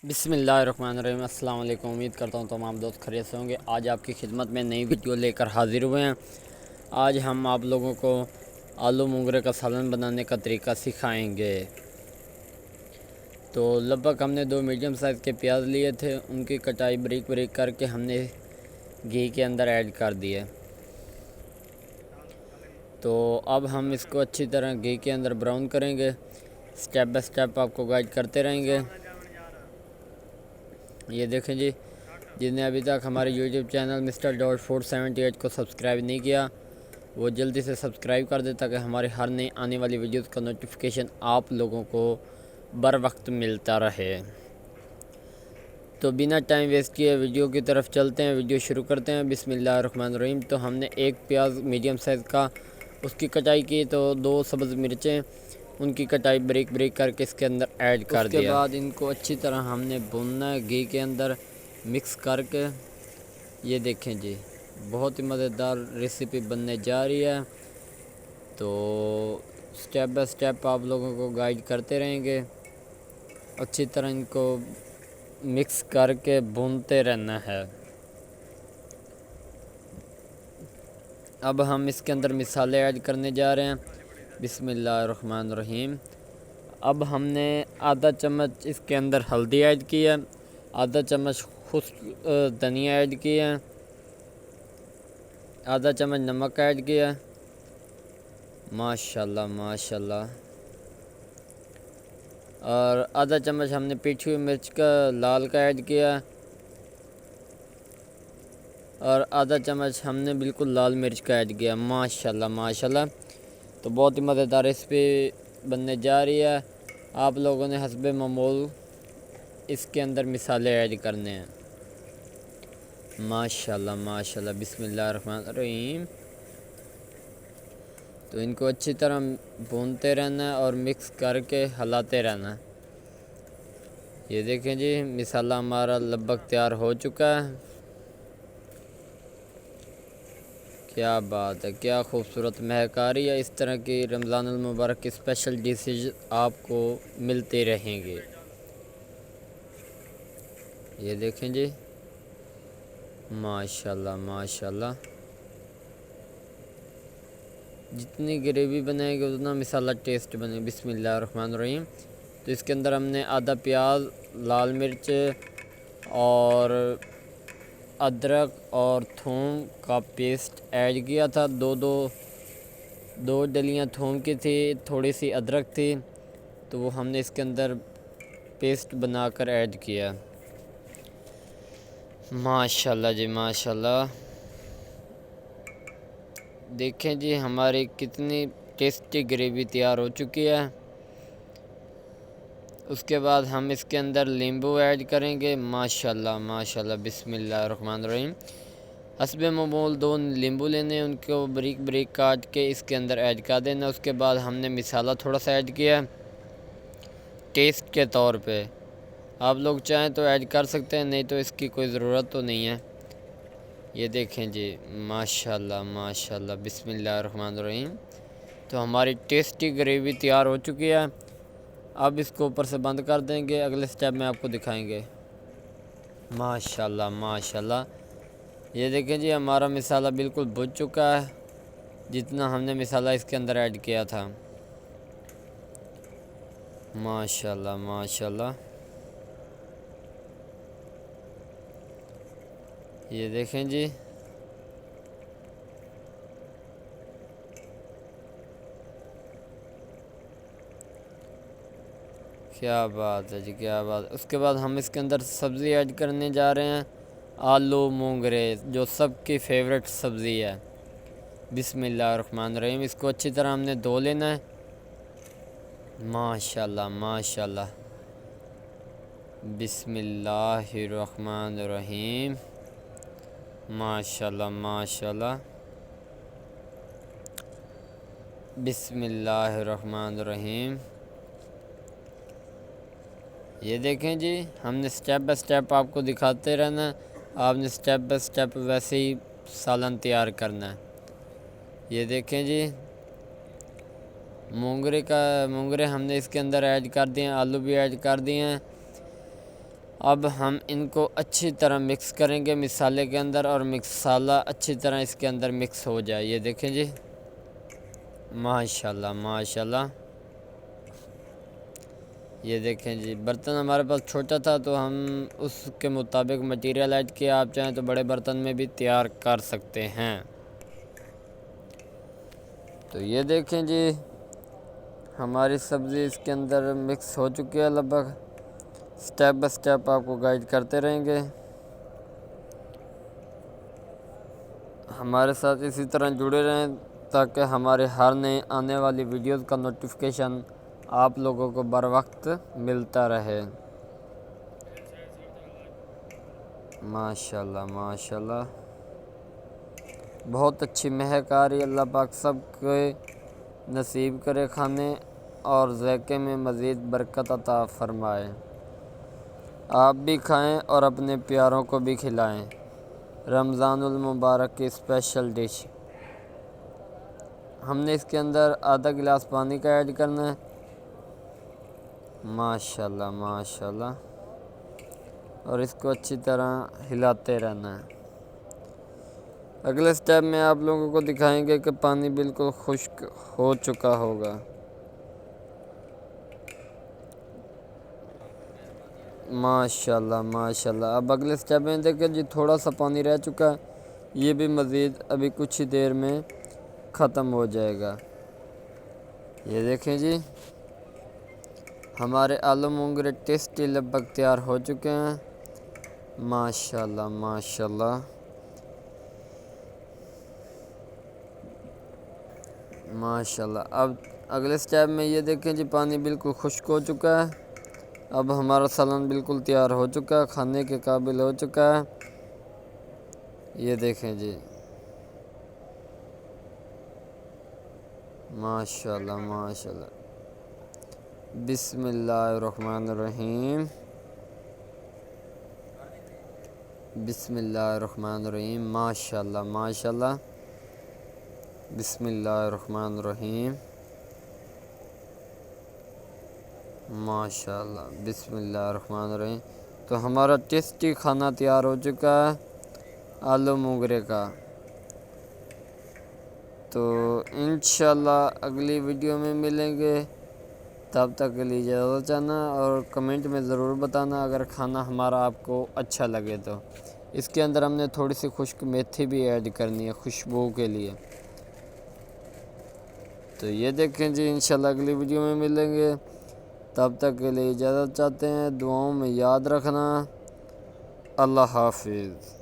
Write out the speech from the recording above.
بسم اللہ الرحمن الرحیم۔ السلام علیکم، امید کرتا ہوں تمام دوست خیریت سے ہوں گے۔ آج آپ کی خدمت میں نئی ویڈیو لے کر حاضر ہوئے ہیں۔ آج ہم آپ لوگوں کو آلو مونگرے کا سالن بنانے کا طریقہ سکھائیں گے۔ تو لگ بھگ ہم نے 2 میڈیم سائز کے پیاز لیے تھے، ان کی کٹائی بریک بریک کر کے ہم نے گھی کے اندر ایڈ کر دیے۔ تو اب ہم اس کو اچھی طرح گھی کے اندر براؤن کریں گے، سٹیپ بائی سٹیپ آپ کو گائیڈ کرتے رہیں گے۔ یہ دیکھیں جی، جس نے ابھی تک ہمارے یوٹیوب چینل مسٹر ڈاٹ 478 کو سبسکرائب نہیں کیا وہ جلدی سے سبسکرائب کر دے تاکہ ہماری ہر نئی آنے والی ویڈیوز کا نوٹیفیکیشن آپ لوگوں کو بر وقت ملتا رہے۔ تو بنا ٹائم ویسٹ کیے ویڈیو کی طرف چلتے ہیں، ویڈیو شروع کرتے ہیں۔ بسم اللہ الرحمن الرحیم۔ تو ہم نے ایک پیاز میڈیم سائز کا اس کی کٹائی کی، تو 2 سبز مرچیں ان کی کٹائی بریک بریک کر کے اس کے اندر ایڈ کر دیا۔ اس کے بعد ان کو اچھی طرح ہم نے بھوننا ہے گھی کے اندر مکس کر کے۔ یہ دیکھیں جی، بہت ہی مزیدار ریسیپی بننے جا رہی ہے، تو سٹیپ بائی سٹیپ آپ لوگوں کو گائیڈ کرتے رہیں گے۔ اچھی طرح ان کو مکس کر کے بھونتے رہنا ہے۔ اب ہم اس کے اندر مسالے ایڈ کرنے جا رہے ہیں۔ بسم اللہ الرحمن الرحیم۔ اب ہم نے آدھا چمچ اس کے اندر ہلدی ایڈ کی ہے، آدھا چمچ خشک دھنیا ایڈ کی ہے، آدھا چمچ نمک ایڈ کیا، ماشاءاللہ ماشاءاللہ، اور آدھا چمچ ہم نے پیٹھی ہوئی مرچ کا لال کا ایڈ کیا، اور آدھا چمچ ہم نے بالکل لال مرچ کا ایڈ کیا۔ ماشاءاللہ ماشاءاللہ، تو بہت ہی مزیدار ریسپی بننے جا رہی ہے۔ آپ لوگوں نے حسب معمول اس کے اندر مسالے ایڈ کرنے ہیں۔ ماشاءاللہ ماشاءاللہ، بسم اللہ الرحمن الرحیم۔ تو ان کو اچھی طرح بھونتے رہنا ہے اور مکس کر کے ہلاتے رہنا ہے۔ یہ دیکھیں جی، مسالہ ہمارا لگ بھگ تیار ہو چکا ہے۔ کیا بات ہے، کیا خوبصورت مہک آ رہی ہے۔ اس طرح کی رمضان المبارک کی اسپیشل ڈشز آپ کو ملتے رہیں گے۔ یہ دیکھیں جی، ماشاءاللہ ماشاءاللہ، جتنی گریوی بنائے گی اتنا مسالہ ٹیسٹ بنے۔ بسم اللہ الرحمن الرحیم۔ تو اس کے اندر ہم نے آدھا پیاز، لال مرچ اور ادرک اور تھوم کا پیسٹ ایڈ کیا تھا۔ دو ڈلیاں تھوم کی تھی، تھوڑی سی ادرک تھی، تو وہ ہم نے اس کے اندر پیسٹ بنا کر ایڈ کیا۔ ماشاءاللہ جی ماشاءاللہ، دیکھیں جی ہماری کتنی ٹیسٹی گریوی تیار ہو چکی ہے۔ اس کے بعد ہم اس کے اندر لیمبو ایڈ کریں گے۔ ماشاءاللہ ماشاءاللہ، بسم اللہ الرحمن الرحیم۔ حسب معمول 2 لیمبو لینے، ان کو بریک بریک کاٹ کے اس کے اندر ایڈ کر دینا۔ اس کے بعد ہم نے مسالہ تھوڑا سا ایڈ کیا ٹیسٹ کے طور پہ، آپ لوگ چاہیں تو ایڈ کر سکتے ہیں، نہیں تو اس کی کوئی ضرورت تو نہیں ہے۔ یہ دیکھیں جی، ماشاءاللہ ماشاءاللہ، بسم اللہ الرحمن الرحیم۔ تو ہماری ٹیسٹی گریوی تیار ہو چکی ہے۔ اب اس کو اوپر سے بند کر دیں گے، اگلے سٹیپ میں آپ کو دکھائیں گے۔ ماشاءاللہ ماشاءاللہ، یہ دیکھیں جی ہمارا مسالہ بالکل بھج چکا ہے، جتنا ہم نے مسالہ اس کے اندر ایڈ کیا تھا۔ ماشاءاللہ ماشاءاللہ، یہ دیکھیں جی، کیا بات ہے جی، کیا بات ہے۔ اس کے بعد ہم اس کے اندر سبزی ایڈ کرنے جا رہے ہیں، آلو مونگرے، جو سب کی فیوریٹ سبزی ہے۔ بسم اللہ الرحمن الرحیم۔ اس کو اچھی طرح ہم نے دھو لینا ہے۔ ماشاءاللہ ماشاءاللہ، بسم اللہ الرحمن الرحیم، ماشاءاللہ ماشاءاللہ، بسم اللہ الرحمن الرحیم۔ یہ دیکھیں جی، ہم نے سٹیپ بائی سٹیپ آپ کو دکھاتے رہنا ہے، آپ نے سٹیپ بائی سٹیپ ویسے ہی سالن تیار کرنا ہے۔ یہ دیکھیں جی، مونگرے ہم نے اس کے اندر ایڈ کر دیے ہیں، آلو بھی ایڈ کر دیے ہیں۔ اب ہم ان کو اچھی طرح مکس کریں گے مصالحے کے اندر، اور مصالحہ اچھی طرح اس کے اندر مکس ہو جائے۔ یہ دیکھیں جی، ماشاءاللہ ماشاءاللہ۔ یہ دیکھیں جی، برتن ہمارے پاس چھوٹا تھا تو ہم اس کے مطابق مٹیریل ایڈ کیا، آپ چاہیں تو بڑے برتن میں بھی تیار کر سکتے ہیں۔ تو یہ دیکھیں جی، ہماری سبزی اس کے اندر مکس ہو چکی ہے لگ بھگ۔ سٹیپ بائی سٹیپ آپ کو گائیڈ کرتے رہیں گے۔ ہمارے ساتھ اسی طرح جڑے رہیں تاکہ ہمارے ہر نئے آنے والی ویڈیوز کا نوٹیفیکیشن آپ لوگوں کو بر وقت ملتا رہے۔ ماشاءاللہ ماشاءاللہ، بہت اچھی مہک آ رہی ہے۔ اللہ پاک سب کو نصیب کرے کھانے اور ذائقے میں مزید برکت عطا فرمائے۔ آپ بھی کھائیں اور اپنے پیاروں کو بھی کھلائیں۔ رمضان المبارک کی اسپیشل ڈش۔ ہم نے اس کے اندر آدھا گلاس پانی کا ایڈ کرنا ہے۔ ماشاءاللہ ماشاءاللہ، اور اس کو اچھی طرح ہلاتے رہنا ہے۔ اگلے سٹیپ میں آپ لوگوں کو دکھائیں گے کہ پانی بالکل خشک ہو چکا ہوگا۔ ماشاءاللہ ماشاءاللہ۔ اب اگلے سٹیپ میں دیکھیں جی، تھوڑا سا پانی رہ چکا ہے، یہ بھی مزید ابھی کچھ ہی دیر میں ختم ہو جائے گا۔ یہ دیکھیں جی، ہمارے آلو مونگرے ٹیسٹی لگ بھگ تیار ہو چکے ہیں۔ ماشاءاللہ ماشاءاللہ ماشاءاللہ۔ اب اگلے سٹیپ میں یہ دیکھیں جی، پانی بالکل خشک ہو چکا ہے۔ اب ہمارا سالن بالکل تیار ہو چکا ہے، کھانے کے قابل ہو چکا ہے۔ یہ دیکھیں جی، ماشاءاللہ ماشاءاللہ۔ بسم اللہ الرحمن الرحیم، بسم اللہ الرحمن الرحیم۔ ماشاءاللہ ماشاءاللہ، بسم اللہ الرحمن الرحیم، ماشاءاللہ، بسم اللہ الرحمن الرحیم۔ تو ہمارا ٹیسٹی کھانا تیار ہو چکا ہے آلو مونگرے کا۔ تو انشاءاللہ اگلی ویڈیو میں ملیں گے، تب تک کے لیے اجازت چاہنا، اور کمنٹ میں ضرور بتانا اگر کھانا ہمارا آپ کو اچھا لگے تو۔ اس کے اندر ہم نے تھوڑی سی خشک میتھی بھی ایڈ کرنی ہے خوشبو کے لیے۔ تو یہ دیکھیں جی، انشاءاللہ اگلی ویڈیو میں ملیں گے، تب تک کے لیے اجازت چاہتے ہیں۔ دعاؤں میں یاد رکھنا۔ اللہ حافظ۔